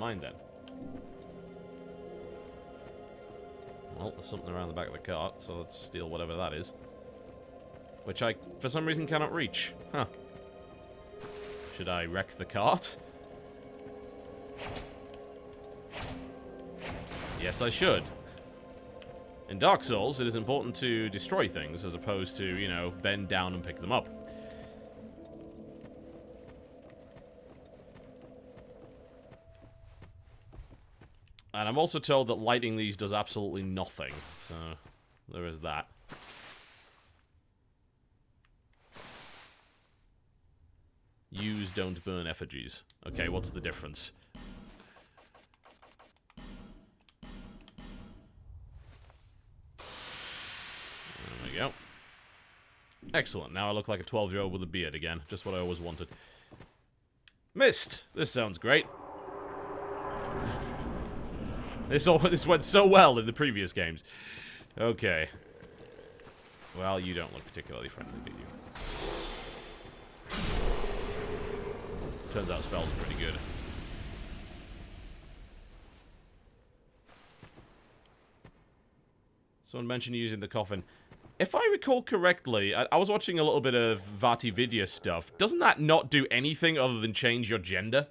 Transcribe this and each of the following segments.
mind then. Well, there's something around the back of the cart, so let's steal whatever that is. Which I, for some reason, cannot reach. Huh. Should I wreck the cart? Yes, I should. In Dark Souls, it is important to destroy things as opposed to, you know, bend down and pick them up. And I'm also told that lighting these does absolutely nothing. So, there is that. Use don't burn effigies. Okay, what's the difference? There we go. Excellent. Now I look like a 12-year-old with a beard again. Just what I always wanted. Missed! This sounds great. This went so well in the previous games. Okay. Well, you don't look particularly friendly, do you? Turns out spells are pretty good. Someone mentioned using the coffin. If I recall correctly, I was watching a little bit of Vati Vidya stuff. Doesn't that not do anything other than change your gender?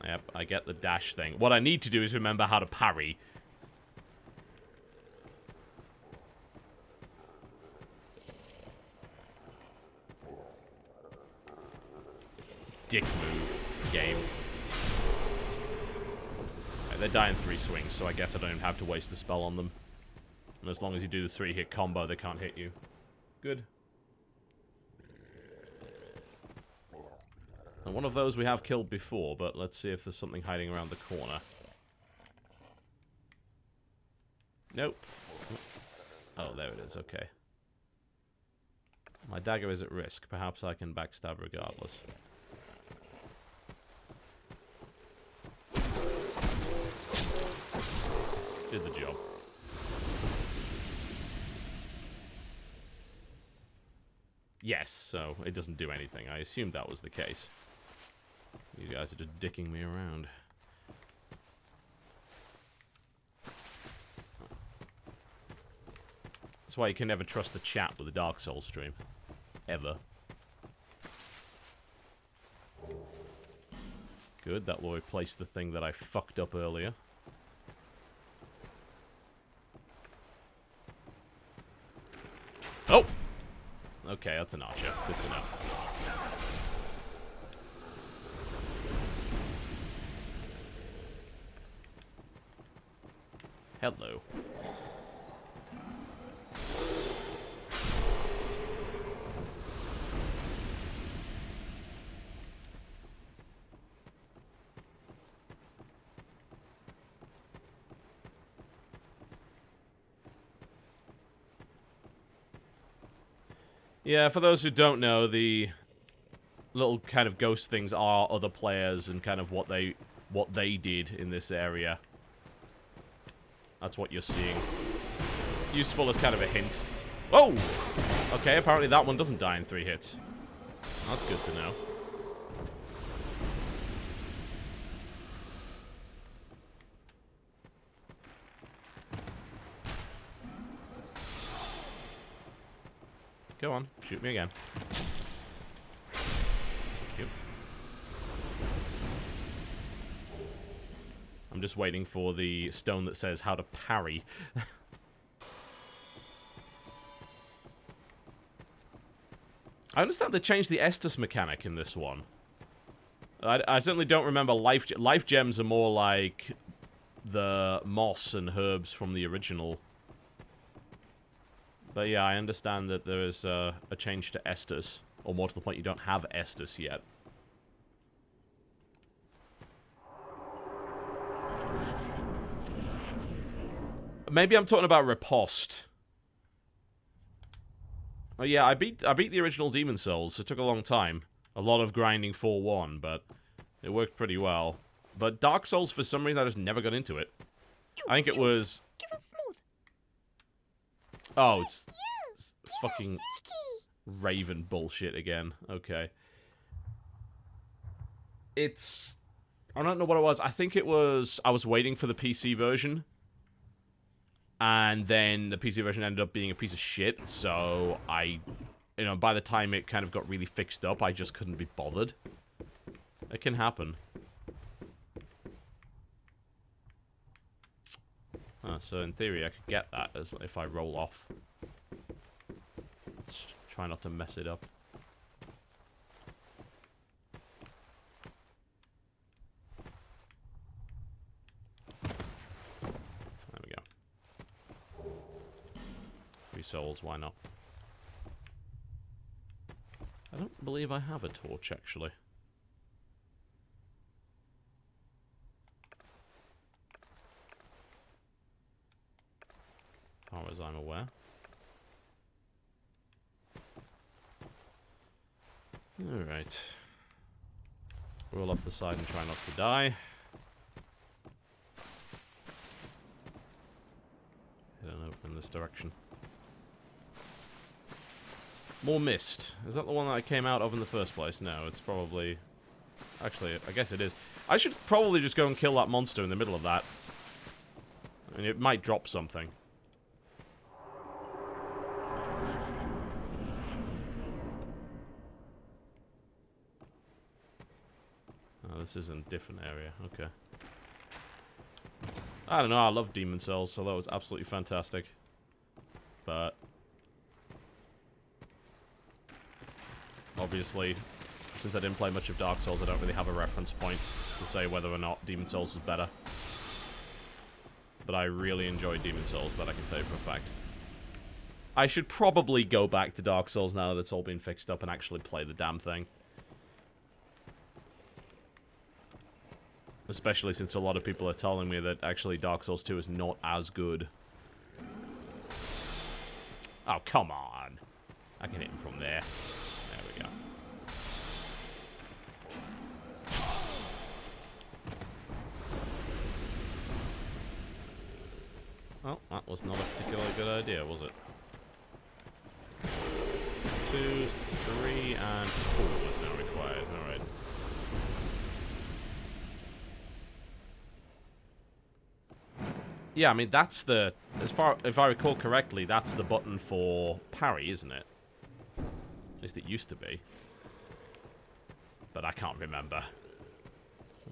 Yep, I get the dash thing. What I need to do is remember how to parry. Dick move, game. Right, they die in 3 swings, so I guess I don't even have to waste the spell on them. And as long as you do the 3-hit combo, they can't hit you. Good. And one of those we have killed before, but let's see if there's something hiding around the corner. Nope. Oh, there it is, okay. My dagger is at risk. Perhaps I can backstab regardless. Did the job. Yes, so it doesn't do anything. I assumed that was the case. You guys are just dicking me around. That's why you can never trust the chat with a Dark Souls stream. Ever. Good, that will replace the thing that I fucked up earlier. Oh! Okay, that's an archer. Good to know. Hello. Yeah, for those who don't know, the little kind of ghost things are other players and kind of what they did in this area. That's what you're seeing. Useful as kind of a hint. Whoa! Okay, apparently that one doesn't die in 3 hits. That's good to know. Go on, shoot me again. Thank you. I'm just waiting for the stone that says how to parry. I understand they changed the Estus mechanic in this one. I certainly don't remember life gems are more like the moss and herbs from the original. But yeah, I understand that there is a change to Estus, or more to the point, you don't have Estus yet. Maybe I'm talking about Riposte. Oh yeah, I beat the original Demon Souls. It took a long time. A lot of grinding 4-1, but it worked pretty well. But Dark Souls, for some reason, I just never got into it. I think it was... Give us Oh, it's fucking Raven bullshit again. Okay. It's... I don't know what it was. I think it was... I was waiting for the PC version. And then the PC version ended up being a piece of shit. So I... You know, by the time it kind of got really fixed up, I just couldn't be bothered. It can happen. So in theory, I could get that as if I roll off. Let's try not to mess it up. There we go. 3 souls, why not? I don't believe I have a torch, actually. As far as I'm aware. Alright. Roll off the side and try not to die. Head on over in this direction. More mist. Is that the one that I came out of in the first place? No, it's probably... Actually, I guess it is. I should probably just go and kill that monster in the middle of that. I mean, it might drop something. Oh, this is in a different area. Okay. I don't know, I love Demon Souls, so that was absolutely fantastic. But... obviously, since I didn't play much of Dark Souls, I don't really have a reference point to say whether or not Demon Souls was better. But I really enjoyed Demon Souls, that I can tell you for a fact. I should probably go back to Dark Souls now that it's all been fixed up and actually play the damn thing. Especially since a lot of people are telling me that actually Dark Souls 2 is not as good. Oh, come on. I can hit him from there. There we go. Well, that was not a particularly good idea, was it? 2, 3, and 4 is now required. Alright. Yeah, I mean, that's the... if I recall correctly, that's the button for parry, isn't it? At least it used to be. But I can't remember.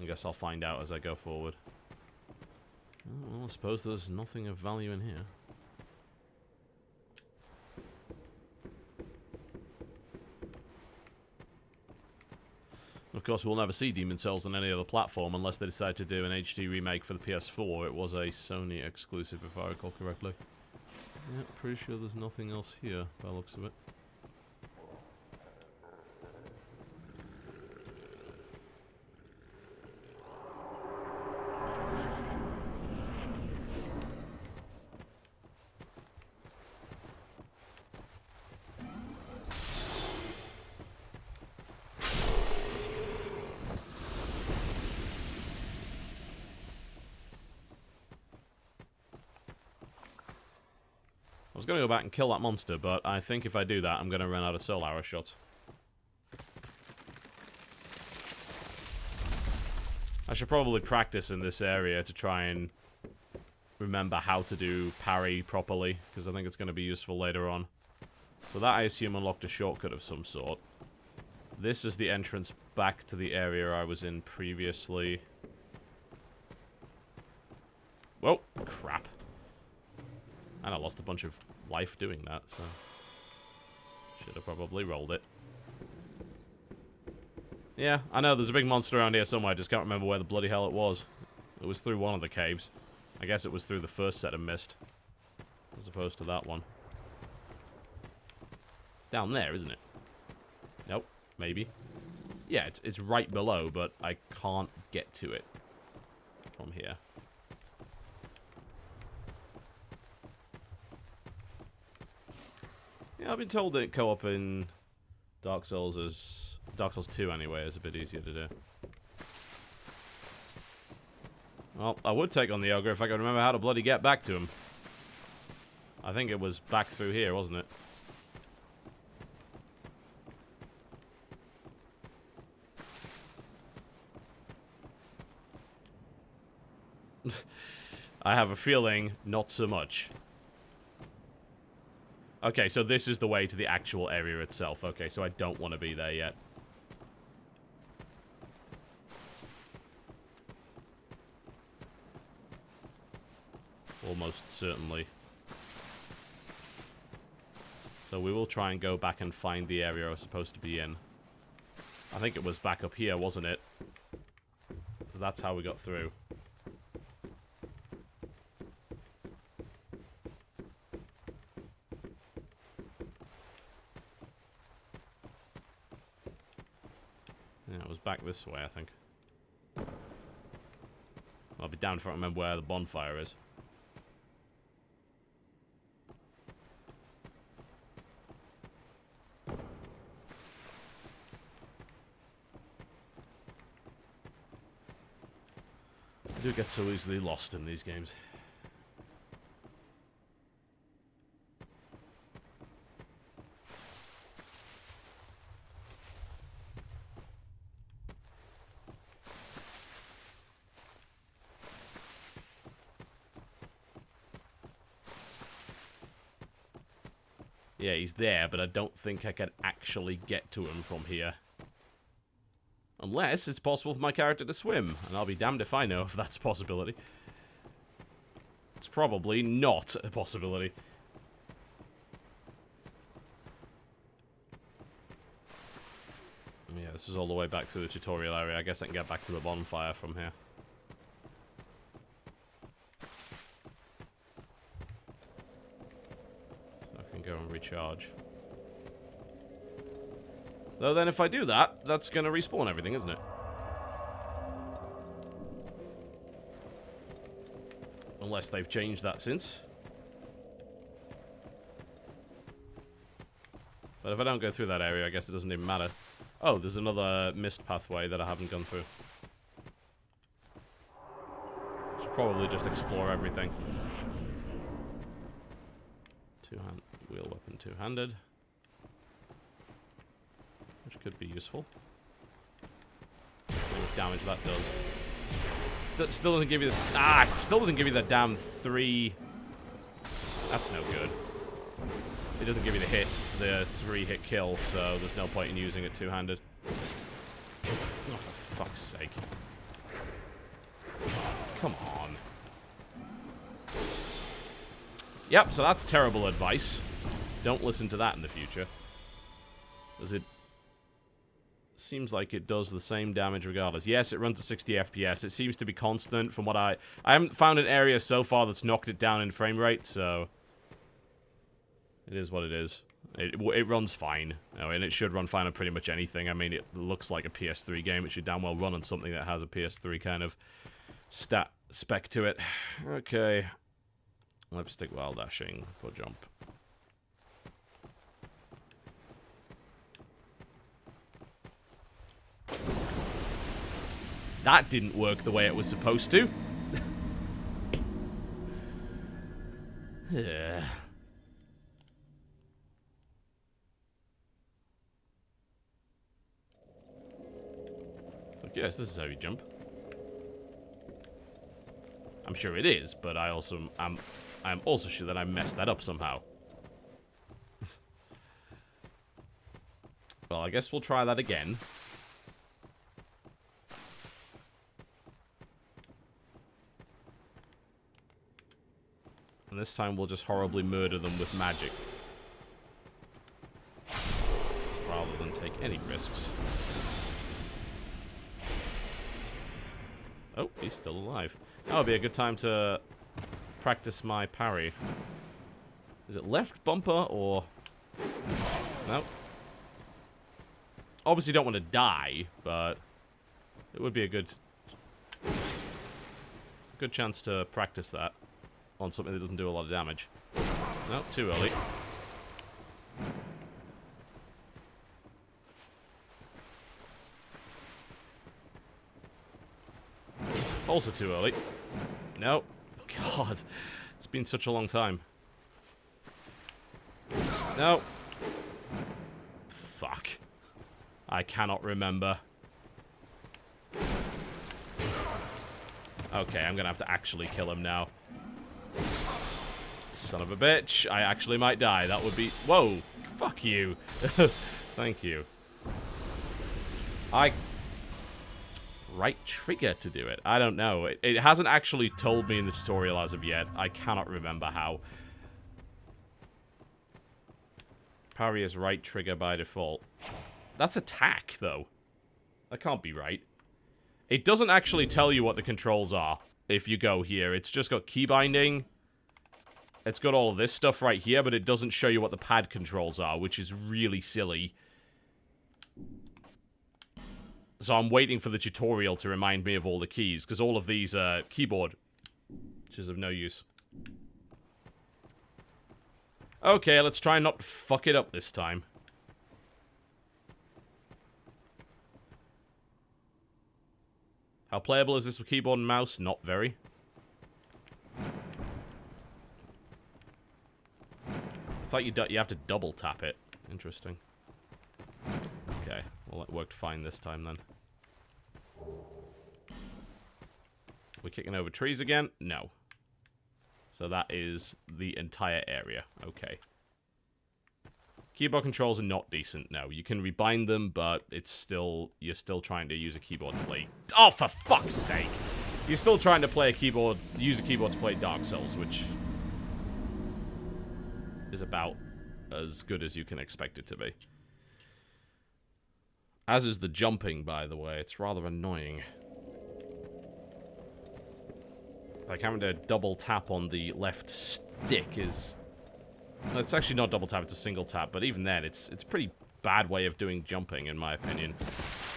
I guess I'll find out as I go forward. Well, I suppose there's nothing of value in here. Of course, we'll never see Demon Souls on any other platform unless they decide to do an HD remake for the PS4. It was a Sony exclusive, if I recall correctly. Yeah, pretty sure there's nothing else here, by the looks of it. I was going to go back and kill that monster, but I think if I do that, I'm going to run out of soul arrow shots. I should probably practice in this area to try and remember how to do parry properly, because I think it's going to be useful later on. So that, I assume, unlocked a shortcut of some sort. This is the entrance back to the area I was in previously. Whoa, crap. And I lost a bunch of life doing that, so... should have probably rolled it. Yeah, I know, there's a big monster around here somewhere, I just can't remember where the bloody hell it was. It was through one of the caves. I guess it was through the first set of mist. As opposed to that one. Down there, isn't it? Nope, maybe. Yeah, it's right below, but I can't get to it from here. Yeah, I've been told that co-op in Dark Souls 2 anyway, is a bit easier to do. Well, I would take on the ogre if I could remember how to bloody get back to him. I think it was back through here, wasn't it? I have a feeling not so much. Okay, so this is the way to the actual area itself. Okay, so I don't want to be there yet. Almost certainly. So we will try and go back and find the area I was supposed to be in. I think it was back up here, wasn't it? Because that's how we got through. Yeah, it was back this way, I think. I'll be damned if I don't remember where the bonfire is. I do get so easily lost in these games. Yeah, he's there, but I don't think I can actually get to him from here. Unless it's possible for my character to swim, and I'll be damned if I know if that's a possibility. It's probably not a possibility. Yeah, this is all the way back through the tutorial area. I guess I can get back to the bonfire from here. So I can go and recharge. Though then if I do that, that's going to respawn everything, isn't it? Unless they've changed that since. But if I don't go through that area, I guess it doesn't even matter. Oh, there's another mist pathway that I haven't gone through. Should probably just explore everything. Two-hand wheel weapon, two-handed. Which could be useful. See how much damage that does. That still doesn't give you the... Ah, it still doesn't give you the damn 3... That's no good. It doesn't give you the 3-hit kill, so there's no point in using it two-handed. Oh, for fuck's sake. Come on. Yep, so that's terrible advice. Don't listen to that in the future. Does it... Seems like it does the same damage regardless. Yes, it runs at 60 FPS. It seems to be constant from what I haven't found an area so far that's knocked it down in frame rate, so... It is what it is. It runs fine. And it should run fine on pretty much anything. I mean, it looks like a PS3 game. It should damn well run on something that has a PS3 kind of stat spec to it. Okay. Let's stick while dashing for jump. That didn't work the way it was supposed to. Yeah. Yes, this is how you jump. I'm sure it is, but I'm also sure that I messed that up somehow. Well, I guess we'll try that again. And this time we'll just horribly murder them with magic. Rather than take any risks. Oh, he's still alive. That would be a good time to practice my parry. Is it left bumper or... No. Obviously don't want to die, but it would be a good chance to practice that on something that doesn't do a lot of damage. No, too early. Also too early. No. God, it's been such a long time. No. Fuck. I cannot remember. Okay, I'm gonna have to actually kill him now. Son of a bitch. I actually might die. That would be... Whoa. Fuck you. Thank you. Right trigger to do it. I don't know. It hasn't actually told me in the tutorial as of yet. I cannot remember how. Parry is right trigger by default. That's attack, though. That can't be right. It doesn't actually tell you what the controls are if you go here. It's just got key binding. It's got all of this stuff right here, but it doesn't show you what the pad controls are, which is really silly. So I'm waiting for the tutorial to remind me of all the keys, because all of these are keyboard, which is of no use. Okay, let's try not to fuck it up this time. How playable is this with keyboard and mouse? Not very. It's like you have to double tap it. Interesting. Okay, well it worked fine this time then. We're kicking over trees again? No. So that is the entire area. Okay. Keyboard controls are not decent, no. You can rebind them, but it's still... You're still trying to use a keyboard to play... Oh, for fuck's sake! You're still trying to play a keyboard... Use a keyboard to play Dark Souls, which... is about as good as you can expect it to be. As is the jumping, by the way. It's rather annoying. Like, having to double tap on the left stick is... It's actually not double tap, it's a single tap, but even then, it's a pretty bad way of doing jumping, in my opinion.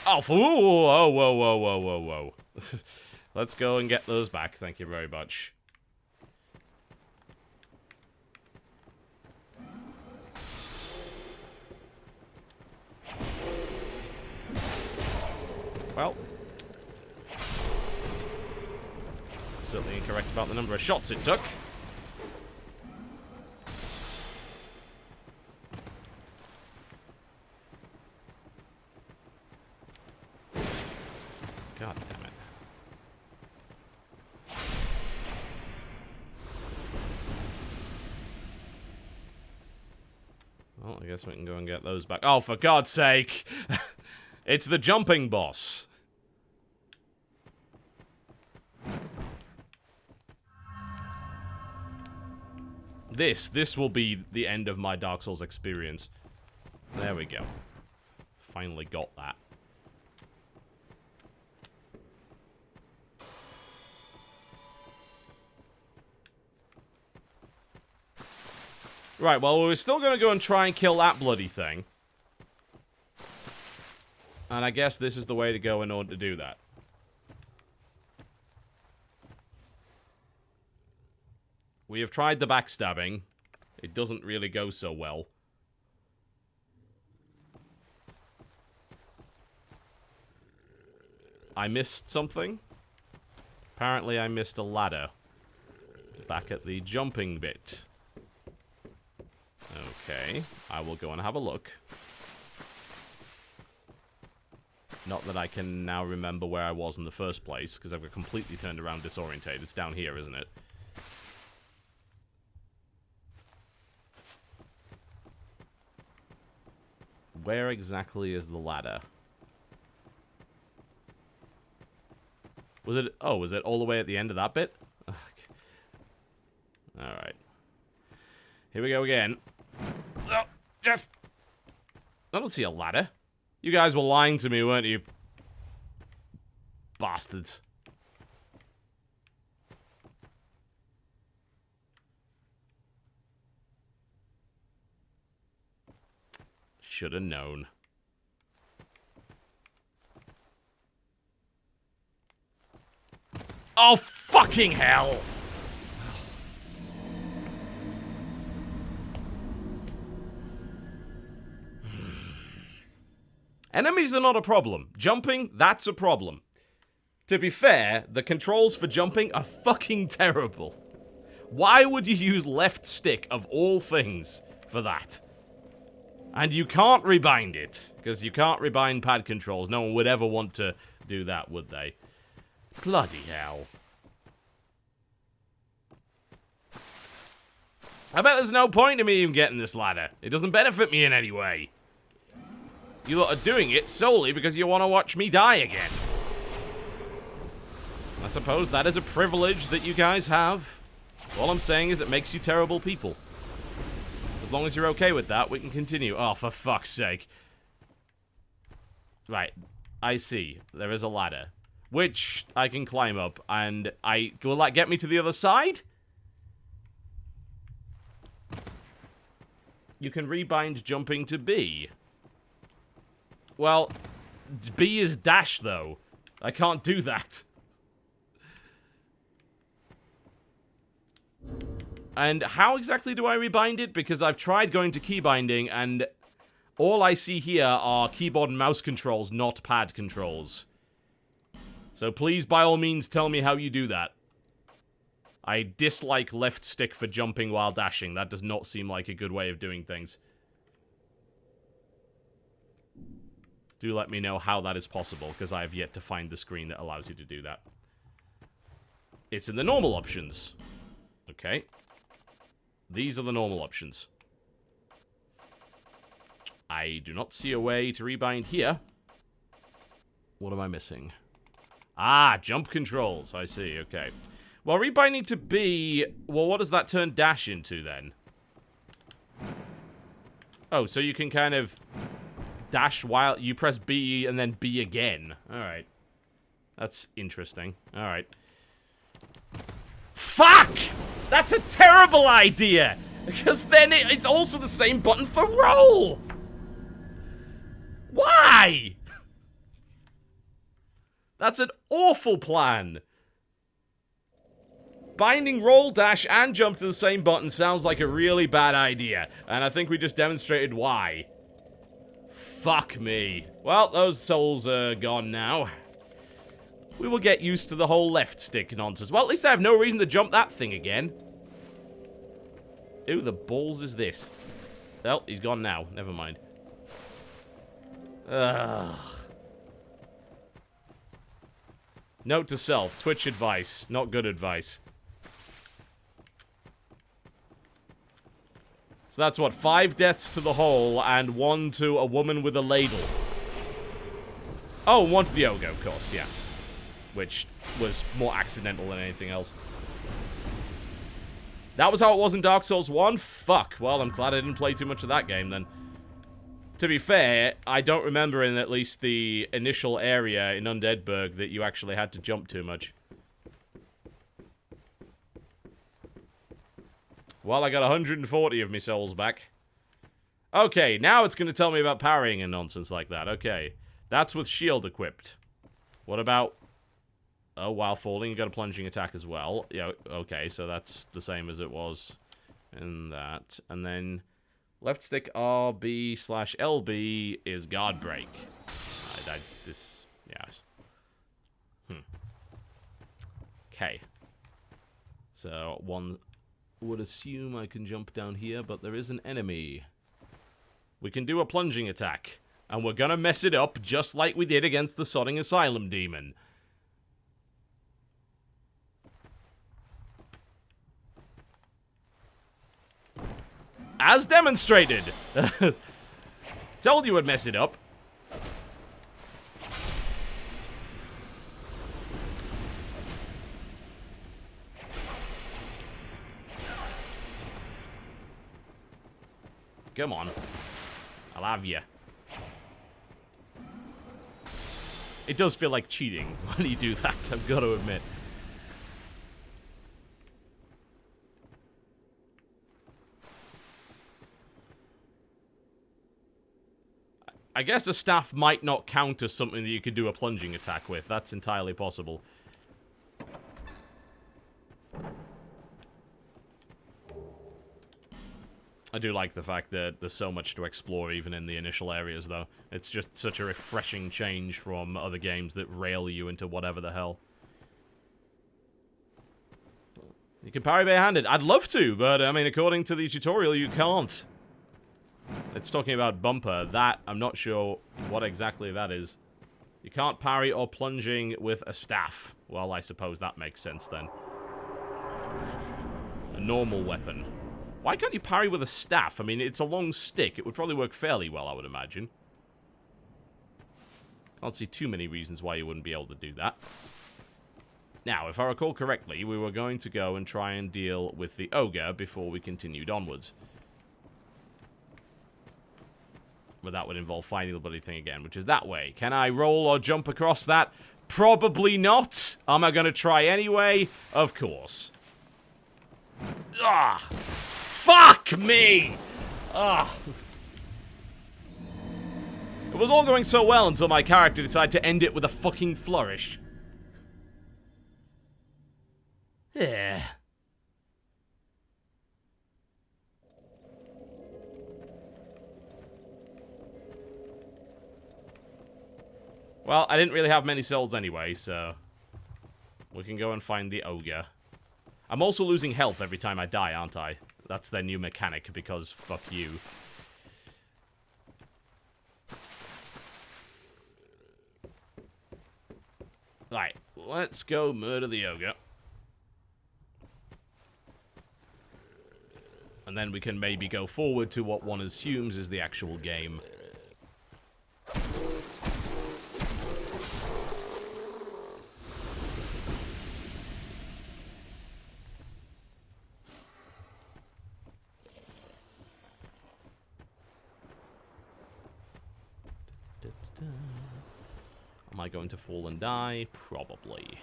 Oh, whoa, whoa, whoa, whoa, whoa, whoa. Let's go and get those back, thank you very much. Well. Certainly incorrect about the number of shots it took. God damn it. Well, I guess we can go and get those back. Oh, for God's sake! It's the jumping boss. This will be the end of my Dark Souls experience. There we go. Finally got that. Right, well, we're still gonna go and try and kill that bloody thing. And I guess this is the way to go in order to do that. We have tried the backstabbing. It doesn't really go so well. I missed something. Apparently I missed a ladder. Back at the jumping bit. Okay, I will go and have a look. Not that I can now remember where I was in the first place, because I've got completely turned around disorientated. It's down here, isn't it? Where exactly is the ladder? Was it... Oh, was it all the way at the end of that bit? Alright. Here we go again. Oh, just... I don't see a ladder. You guys were lying to me, weren't you? Bastards. Should have known. Oh, fucking hell! Enemies are not a problem. Jumping, that's a problem. To be fair, the controls for jumping are fucking terrible. Why would you use left stick, of all things, for that? And you can't rebind it, because you can't rebind pad controls. No one would ever want to do that, would they? Bloody hell. I bet there's no point in me even getting this ladder. It doesn't benefit me in any way. You lot are doing it solely because you want to watch me die again. I suppose that is a privilege that you guys have. All I'm saying is it makes you terrible people. As long as you're okay with that, we can continue. Oh, for fuck's sake. Right. I see. There is a ladder. Which I can climb up, and will that get me to the other side? You can rebind jumping to B. Well, B is dash, though. I can't do that. And how exactly do I rebind it? Because I've tried going to keybinding, and all I see here are keyboard and mouse controls, not pad controls. So please, by all means, tell me how you do that. I dislike left stick for jumping while dashing. That does not seem like a good way of doing things. Do let me know how that is possible, because I have yet to find the screen that allows you to do that. It's in the normal options. Okay. These are the normal options. I do not see a way to rebind here. What am I missing? Ah, jump controls. I see, okay. Well, rebinding to B, well, what does that turn dash into, then? Oh, so you can kind of dash while you press B and then B again. Alright. That's interesting. Alright. Fuck! That's a terrible idea! Because then it's also the same button for roll! Why? That's an awful plan! Binding roll, dash, and jump to the same button sounds like a really bad idea. And I think we just demonstrated why. Fuck me. Well, those souls are gone now. We will get used to the whole left stick nonsense. Well, at least I have no reason to jump that thing again. Who the balls is this? Well, he's gone now. Never mind. Ugh. Note to self. Twitch advice. Not good advice. So that's what? 5 deaths to the hole and 1 to a woman with a ladle. Oh, 1 to the ogre, of course, yeah. Which was more accidental than anything else. That was how it was in Dark Souls 1? Fuck. Well, I'm glad I didn't play too much of that game, then. To be fair, I don't remember in at least the initial area in Undeadburg that you actually had to jump too much. Well, I got 140 of my souls back. Okay, now it's going to tell me about parrying and nonsense like that. Okay. That's with shield equipped. What about... Oh, while falling, you got a plunging attack as well. Yeah, okay, so that's the same as it was in that. And then left stick RB/LB is guard break. Yes. Okay. So, one would assume I can jump down here, but there is an enemy. We can do a plunging attack. And we're gonna mess it up just like we did against the Sodding Asylum Demon. As demonstrated! Told you I'd mess it up. Come on. I'll have you. It does feel like cheating when you do that, I've got to admit. I guess a staff might not count as something that you could do a plunging attack with. That's entirely possible. I do like the fact that there's so much to explore even in the initial areas, though. It's just such a refreshing change from other games that rail you into whatever the hell. You can parry barehanded. I'd love to, but, I mean, according to the tutorial, you can't. It's talking about bumper. That, I'm not sure what exactly that is. You can't parry or plunging with a staff. Well, I suppose that makes sense then. A normal weapon. Why can't you parry with a staff? I mean, it's a long stick. It would probably work fairly well, I would imagine. Can't see too many reasons why you wouldn't be able to do that. Now, if I recall correctly, we were going to go and try and deal with the ogre before we continued onwards. But that would involve finding the bloody thing again, which is that way. Can I roll or jump across that? Probably not. Am I going to try anyway? Of course. Ah! Fuck me! Ah! It was all going so well until my character decided to end it with a fucking flourish. Yeah. Well, I didn't really have many souls anyway, so we can go and find the ogre. I'm also losing health every time I die, aren't I? That's their new mechanic, because fuck you. Right, let's go murder the ogre. And then we can maybe go forward to what one assumes is the actual game. Am I going to fall and die? Probably.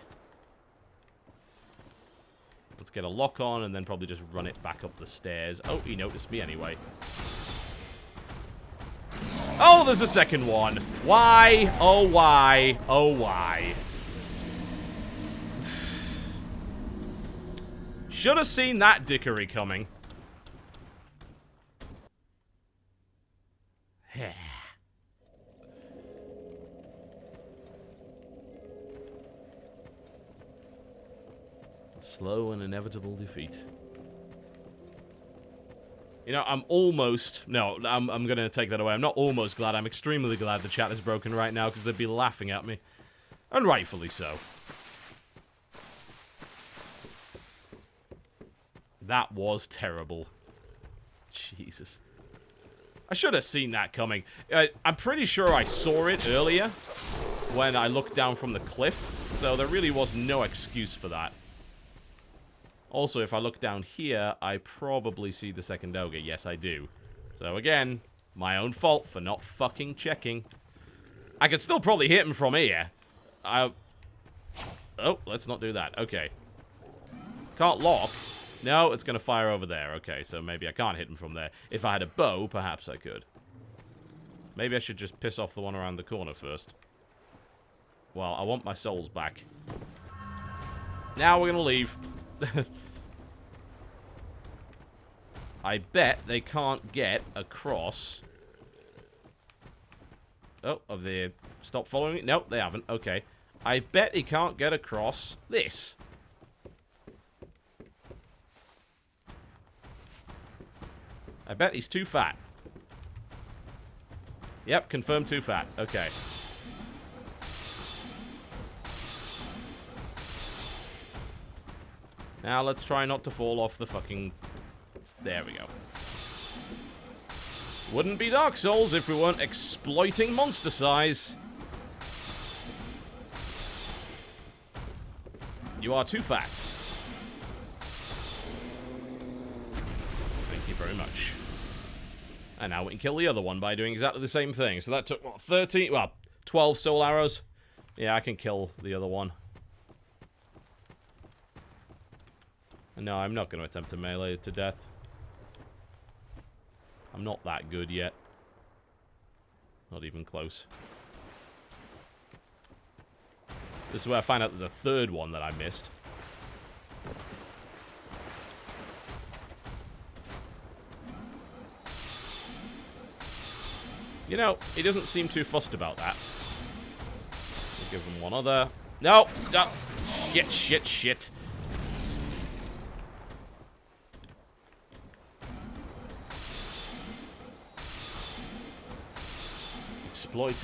Let's get a lock on and then probably just run it back up the stairs. Oh, he noticed me anyway. Oh, there's a second one. Why? Oh, why? Oh, why? Should have seen that dickery coming. Slow and inevitable defeat. You know, I'm almost... No, I'm gonna take that away. I'm not almost glad. I'm extremely glad the chat is broken right now, because they'd be laughing at me. And rightfully so. That was terrible. Jesus. I should have seen that coming. I'm pretty sure I saw it earlier when I looked down from the cliff, so there really was no excuse for that. Also, if I look down here, I probably see the second ogre. Yes, I do. So again, my own fault for not fucking checking. I could still probably hit him from here. Oh, let's not do that. Okay. Can't lock. No, it's going to fire over there. Okay, so maybe I can't hit him from there. If I had a bow, perhaps I could. Maybe I should just piss off the one around the corner first. Well, I want my souls back. Now we're going to leave. I bet they can't get across. Oh, have they stopped following me? Nope, they haven't. Okay. I bet he can't get across this. I bet he's too fat. Yep, confirmed too fat. Okay. Now let's try not to fall off the fucking... There we go. Wouldn't be Dark Souls if we weren't exploiting monster size. You are too fat. Thank you very much. And now we can kill the other one by doing exactly the same thing. So that took, what, 13? Well, 12 soul arrows. Yeah, I can kill the other one. No, I'm not going to attempt to melee it to death. I'm not that good yet. Not even close. This is where I find out there's a third one that I missed. You know, he doesn't seem too fussed about that. We'll give him one other. No! Oh, shit, shit, shit. exploited.